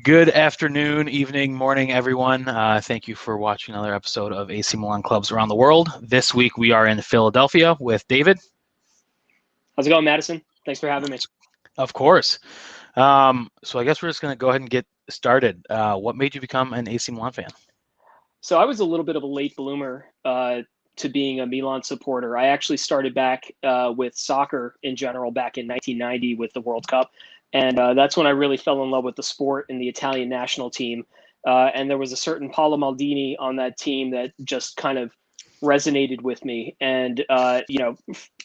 Good afternoon, evening, morning, everyone. Thank you for watching another episode of AC Milan Clubs Around the World. This week we are in Philadelphia with David. How's it going, Madison? Thanks for having me. Of course. So I guess we're just going to go ahead and get started. What made you become an AC Milan fan? So I was a little bit of a late bloomer to being a Milan supporter. I actually started back with soccer in general back in 1990 with the World Cup. And that's when I really fell in love with the sport and the Italian national team. And there was a certain Paolo Maldini on that team that just kind of resonated with me. And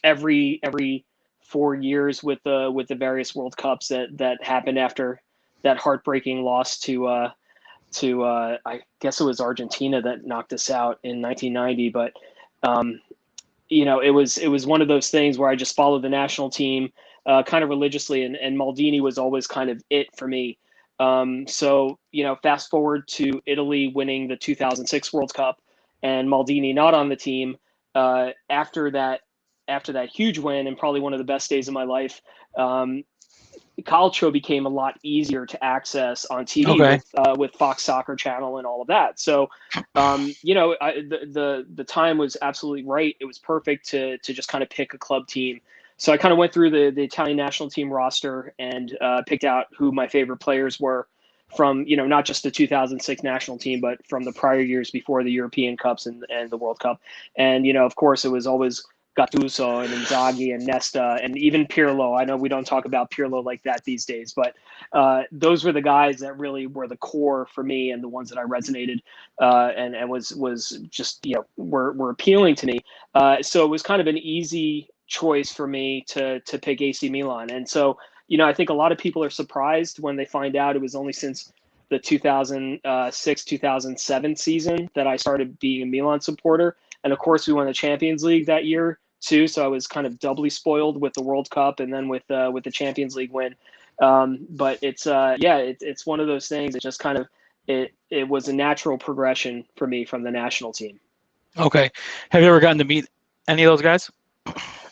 every 4 years with the various World Cups that happened after that heartbreaking loss to I guess it was Argentina that knocked us out in 1990. But it was one of those things where I just followed the national team kind of religiously, and Maldini was always kind of it for me. So fast forward to Italy winning the 2006 World Cup and Maldini not on the team. After that huge win and probably one of the best days of my life, Calcio became a lot easier to access on TV with Fox Soccer Channel and all of that. So, the time was absolutely right. It was perfect to just kind of pick a club team. So I kind of went through the Italian national team roster and picked out who my favorite players were from, not just the 2006 national team, but from the prior years before the European Cups and the World Cup. And, of course, it was always Gattuso and Inzaghi and Nesta and even Pirlo. I know we don't talk about Pirlo like that these days, but those were the guys that really were the core for me and the ones that I resonated and was just were appealing to me. So it was kind of an easy choice for me to pick AC Milan. And so I think a lot of people are surprised when they find out it was only since the 2006-2007 season that I started being a Milan supporter. And of course, we won the Champions League that year too, so I was kind of doubly spoiled with the World Cup and then with the Champions League win. But it's one of those things that just kind of it was a natural progression for me from the national team. Okay, have you ever gotten to meet any of those guys?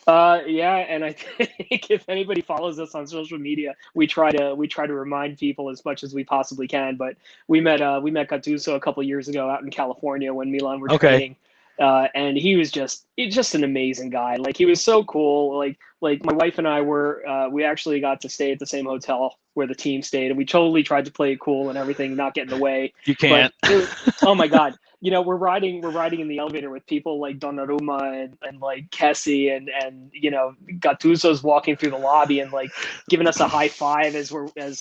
Yeah, and I think if anybody follows us on social media, we try to remind people as much as we possibly can. But we met Gattuso a couple of years ago out in California when Milan were training. And he's just an amazing guy. Like, he was so cool. Like my wife and I we actually got to stay at the same hotel where the team stayed, and we totally tried to play it cool and everything, not get in the way. You can't. Oh my God. We're riding in the elevator with people like Donnarumma and like Kessie and Gattuso's walking through the lobby and like giving us a high five as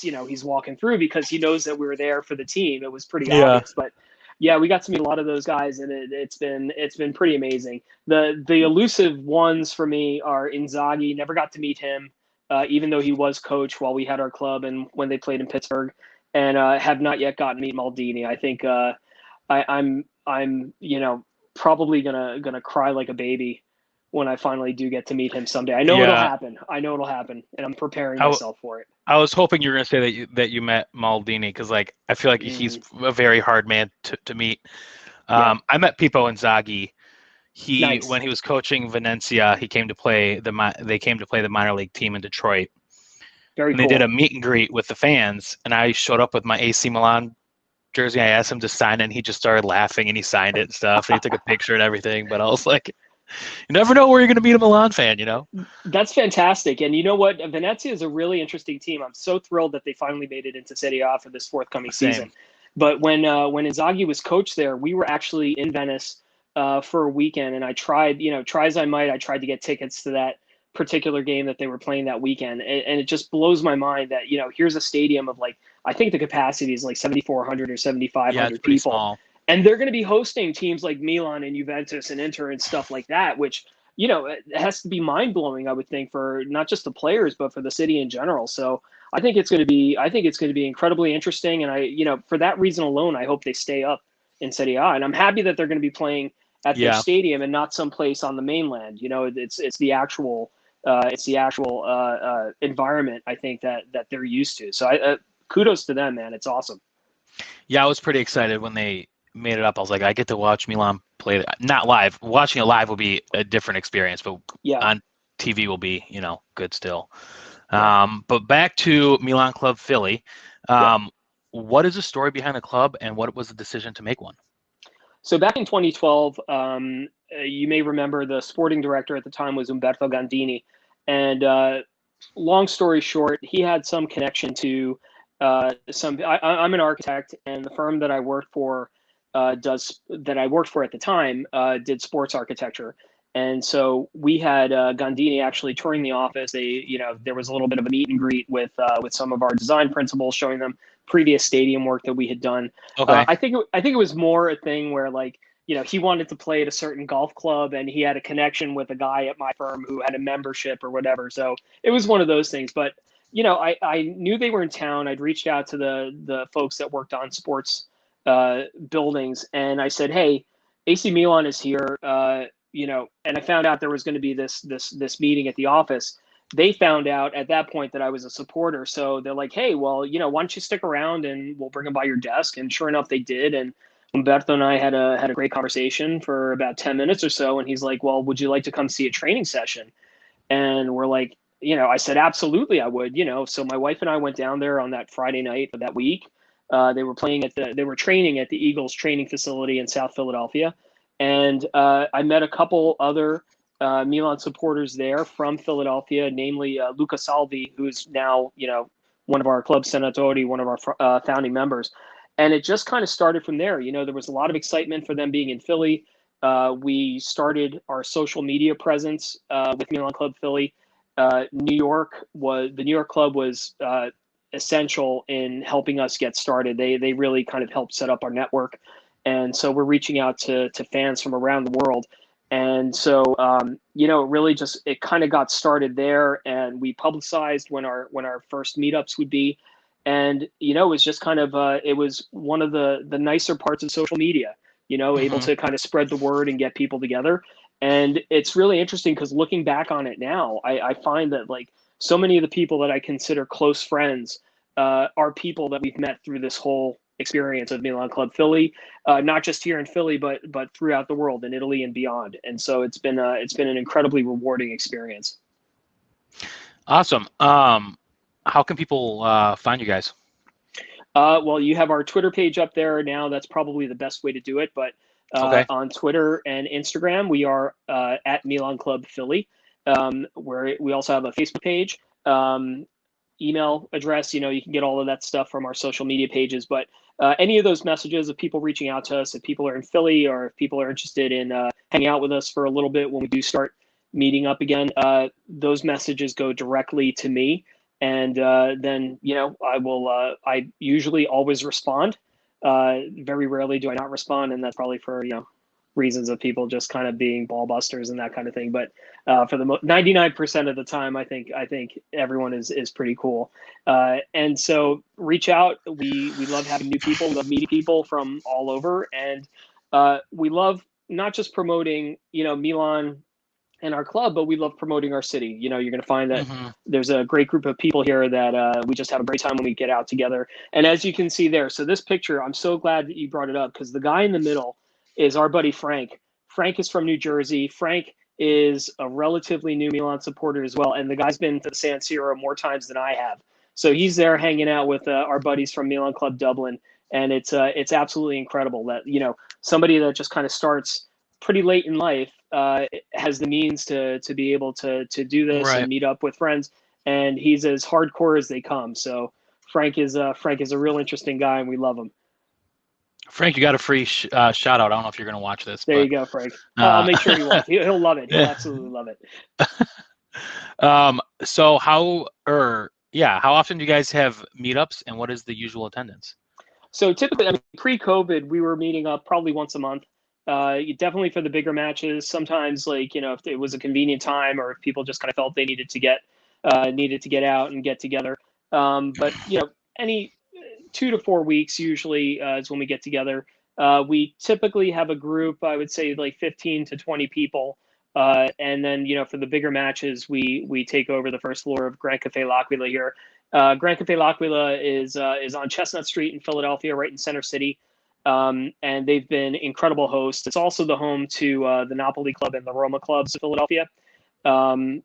he's walking through because he knows that we were there for the team. It was pretty obvious, but yeah, we got to meet a lot of those guys, and it's been pretty amazing. The elusive ones for me are Inzaghi. Never got to meet him, even though he was coach while we had our club and when they played in Pittsburgh, and have not yet gotten to meet Maldini. I think I'm probably gonna cry like a baby when I finally do get to meet him someday. I know it'll happen. And I'm preparing myself for it. I was hoping you were going to say that you met Maldini because, like, I feel like he's a very hard man to meet. I met Pippo Inzaghi. When he was coaching Venezia, they came to play the minor league team in Detroit. Very cool. They did a meet and greet with the fans, and I showed up with my AC Milan jersey. I asked him to sign it, and he just started laughing, and he signed it and stuff, and he took a picture and everything. But I was like, you never know where you're going to meet a Milan fan, That's fantastic. And you know what? Venezia is a really interesting team. I'm so thrilled that they finally made it into Serie A for this forthcoming season. But when Inzaghi was coach there, we were actually in Venice for a weekend, and I tried, try as I might, I tried to get tickets to that particular game that they were playing that weekend. And it just blows my mind that, here's a stadium of like, I think the capacity is like 7,400 or 7,500 people. Small. And they're going to be hosting teams like Milan and Juventus and Inter and stuff like that, which, it has to be mind-blowing, I would think, for not just the players, but for the city in general. So I think it's going to be incredibly interesting. And for that reason alone, I hope they stay up in Serie A. And I'm happy that they're going to be playing at their stadium and not someplace on the mainland. It's the actual environment, I think, that they're used to. So kudos to them, man. It's awesome. Yeah, I was pretty excited when they made it up. I was like, I get to watch Milan play, not live. Watching it live will be a different experience, but on TV will be, good still. But back to Milan Club Philly. what is the story behind the club, and what was the decision to make one? So back in 2012, you may remember the sporting director at the time was Umberto Gandini, and long story short, he had some connection to I'm an architect, and the firm that I worked for at the time did sports architecture. And so we had Gandini actually touring the office. There was a little bit of a meet and greet with some of our design principals, showing them previous stadium work that we had done. Okay. I think it was more a thing where, like, he wanted to play at a certain golf club, and he had a connection with a guy at my firm who had a membership or whatever. So it was one of those things. But I knew they were in town. I'd reached out to the folks that worked on sports buildings, and I said, "Hey, AC Milan is here." And I found out there was going to be this meeting at the office. They found out at that point that I was a supporter, so they're like, "Hey, well, why don't you stick around and we'll bring them by your desk?" And sure enough, they did. And Umberto and I had a great conversation for about 10 minutes or so. And he's like, "Well, would you like to come see a training session?" And we're like, I said, "Absolutely, I would." So my wife and I went down there on that Friday night of that week. They were training at the Eagles training facility in South Philadelphia. And I met a couple other Milan supporters there from Philadelphia, namely Luca Salvi, who's now, one of our club senatori, one of our founding members. And it just kind of started from there. There was a lot of excitement for them being in Philly. We started our social media presence with Milan Club Philly. The New York club was essential in helping us get started. They really kind of helped set up our network. And so we're reaching out to fans from around the world. And so, really it kind of got started there, and we publicized when our first meetups would be. And, it was just kind of, it was one of the nicer parts of social media, able to kind of spread the word and get people together. And it's really interesting because looking back on it now, I find that, like, so many of the people that I consider close friends are people that we've met through this whole experience of Milan Club Philly, not just here in Philly, but throughout the world, in Italy and beyond. And so it's been an incredibly rewarding experience. Awesome. How can people find you guys? Well, you have our Twitter page up there now. That's probably the best way to do it. But Okay. on Twitter and Instagram, we are at Milan Club Philly, where we also have a Facebook page. Email address, you can get all of that stuff from our social media pages. But any of those messages of people reaching out to us, if people are in Philly or if people are interested in hanging out with us for a little bit when we do start meeting up again, those messages go directly to me. And then, I usually always respond. Very rarely do I not respond. And that's probably for, reasons of people just kind of being ball busters and that kind of thing. But for the 99% of the time, I think everyone is pretty cool. And so reach out. We love having new people, we love meeting people from all over. And we love not just promoting, Milan and our club, but we love promoting our city. You're going to find that there's a great group of people here that we just have a great time when we get out together. And as you can see there, so this picture, I'm so glad that you brought it up, because the guy in the middle is our buddy Frank. Frank is from New Jersey. Frank is a relatively new Milan supporter as well, and the guy's been to the San Siro more times than I have. So he's there hanging out with our buddies from Milan Club Dublin, and it's absolutely incredible that somebody that just kind of starts pretty late in life has the means to be able to do this and meet up with friends, and he's as hardcore as they come. So Frank is a real interesting guy, and we love him. Frank, you got a free shout out. I don't know if you're going to watch this. There you go, Frank. I'll make sure he will. He'll love it. He'll absolutely love it. So how often do you guys have meetups, and what is the usual attendance? So typically, pre-COVID, we were meeting up probably once a month. Definitely for the bigger matches. Sometimes, like, if it was a convenient time, or if people just kind of felt they needed to get out and get together. But any 2 to 4 weeks usually is when we get together. We typically have a group, I would say, like 15 to 20 people. And then, for the bigger matches, we take over the first floor of Grand Cafe L'Aquila here. Grand Cafe L'Aquila is on Chestnut Street in Philadelphia, right in Center City. And they've been incredible hosts. It's also the home to the Napoli Club and the Roma clubs of Philadelphia.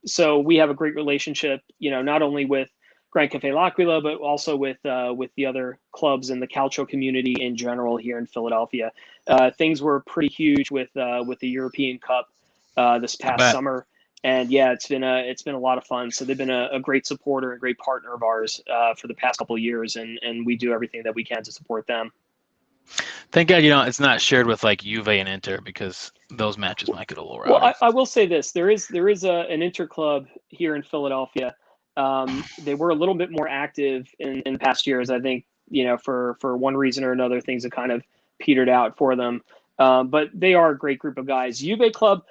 So we have a great relationship, not only with Grand Cafe L'Aquila, but also with the other clubs in the calcio community in general here in Philadelphia. Things were pretty huge with the European Cup this past summer, and yeah, it's been a lot of fun. So they've been a great supporter and great partner of ours for the past couple of years, and we do everything that we can to support them. Thank God, it's not shared with like Juve and Inter, because those matches might get a little rowdy. Well, I will say this: there is an Inter club here in Philadelphia. They were a little bit more active in past years. I think, for one reason or another, things have kind of petered out for them. But they are a great group of guys. Juve club,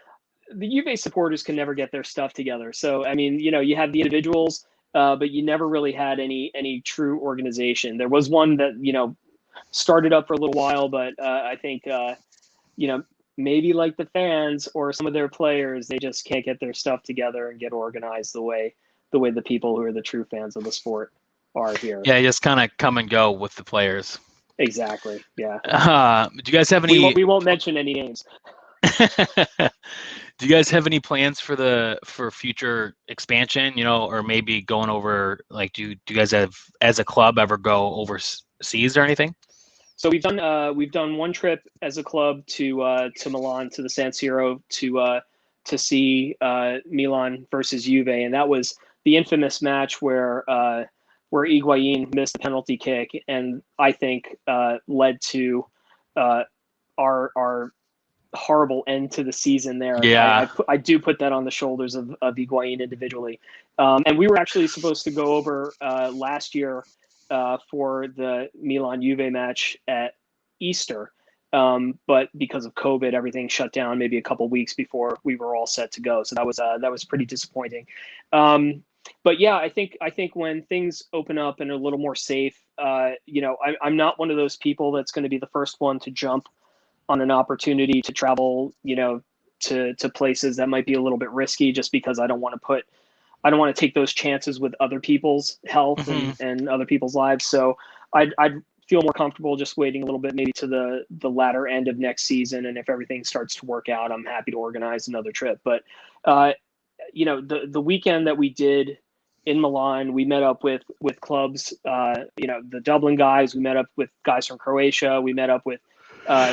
the Juve supporters can never get their stuff together. So, I mean, you have the individuals, but you never really had any true organization. There was one that, started up for a little while, but I think, maybe like the fans or some of their players, they just can't get their stuff together and get organized the way the people who are the true fans of the sport are here. Yeah, just kind of come and go with the players. Exactly. Yeah. Do you guys have any? We won't mention any names. Do you guys have any plans for future expansion? Or maybe going over, like, do you guys have, as a club, ever go overseas or anything? So we've done one trip as a club to Milan, to the San Siro, to see Milan versus Juve, and that was the infamous match where Higuain missed the penalty kick, and I think led to our horrible end to the season there. Yeah, I do put that on the shoulders of Higuain individually, and we were actually supposed to go over last year for the Milan Juve match at Easter. But because of COVID, everything shut down maybe a couple weeks before we were all set to go. So that was pretty disappointing. But yeah, I think when things open up and are a little more safe, I'm not one of those people that's going to be the first one to jump on an opportunity to travel, to places that might be a little bit risky, just because I don't want to take those chances with other people's health and other people's lives. So I'd feel more comfortable just waiting a little bit, maybe to the latter end of next season. And if everything starts to work out, I'm happy to organize another trip. But, the weekend that we did in Milan, we met up with clubs, the Dublin guys, we met up with guys from Croatia. We met up with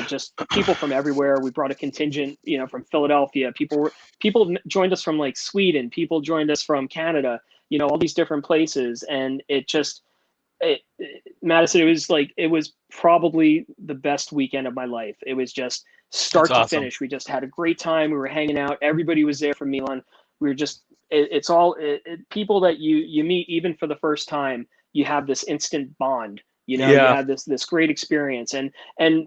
just people from everywhere. We brought a contingent, from Philadelphia. People joined us from like Sweden. People joined us from Canada. All these different places, and Madison, it was probably the best weekend of my life. It was just start to finish. We just had a great time. We were hanging out. Everybody was there from Milan. We were just, it's all people that you meet even for the first time. You have this instant bond. You had this great experience, and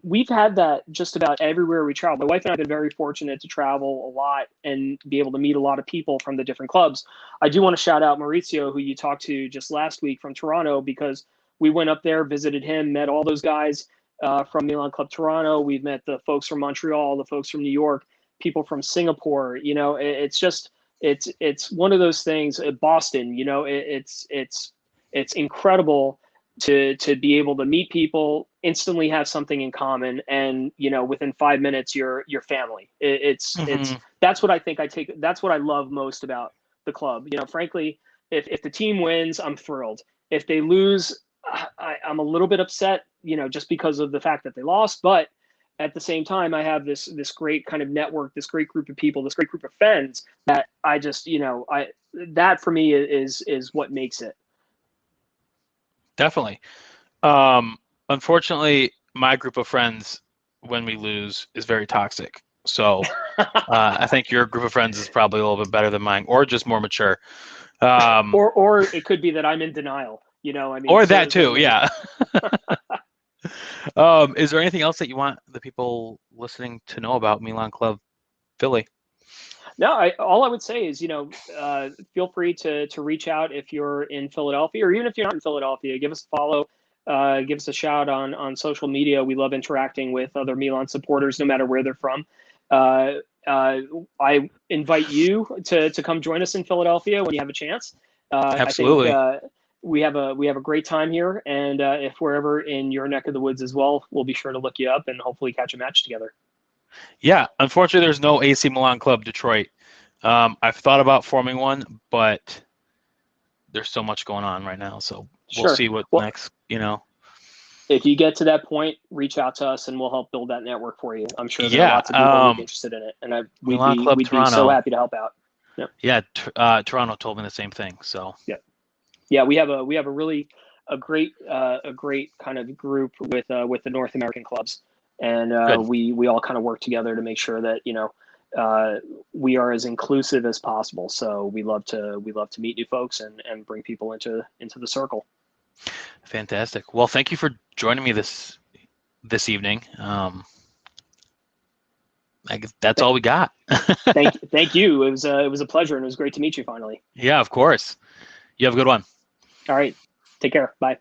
we've had that just about everywhere we travel. My wife and I have been very fortunate to travel a lot and be able to meet a lot of people from the different clubs. I do want to shout out Maurizio, who you talked to just last week from Toronto, because we went up there, visited him, met all those guys from Milan Club Toronto. We've met the folks from Montreal, the folks from New York, people from Singapore. It's just it's one of those things. Boston, it's incredible to be able to meet people, instantly have something in common, and within 5 minutes you're family. It's that's what I think that's what I love most about the club. Frankly, if the team wins, I'm thrilled. If they lose, I'm a little bit upset, just because of the fact that they lost. But at the same time, I have this great kind of network, this great group of people, this great group of friends that I just, that for me is what makes it. Definitely. Unfortunately, my group of friends, when we lose, is very toxic. So I think your group of friends is probably a little bit better than mine, or just more mature. Or it could be that I'm in denial. Or so that too, yeah. Is there anything else that you want the people listening to know about Milan Club Philly? No, all I would say is, feel free to reach out if you're in Philadelphia, or even if you're not in Philadelphia. Give us a follow, give us a shout on social media. We love interacting with other Milan supporters, no matter where they're from. I invite you to come join us in Philadelphia when you have a chance. Absolutely. I think, we have a great time here, and if we're ever in your neck of the woods as well, we'll be sure to look you up and hopefully catch a match together. Yeah, unfortunately, there's no AC Milan Club Detroit. I've thought about forming one, but there's so much going on right now. So we'll Sure. see what next, If you get to that point, reach out to us and we'll help build that network for you. I'm sure there are lots of people who'd be interested in it, and we'd be so happy to help out. Yep. Yeah, Toronto told me the same thing. So yeah, we have a really great kind of group with the North American clubs, and we all kind of work together to make sure that we are as inclusive as possible. So we love to meet new folks and bring people into the circle. Fantastic. Well, thank you for joining me this evening. I guess that's all we got. Thank you. It was a pleasure, and it was great to meet you finally. Yeah, of course. You have a good one. All right. Take care. Bye.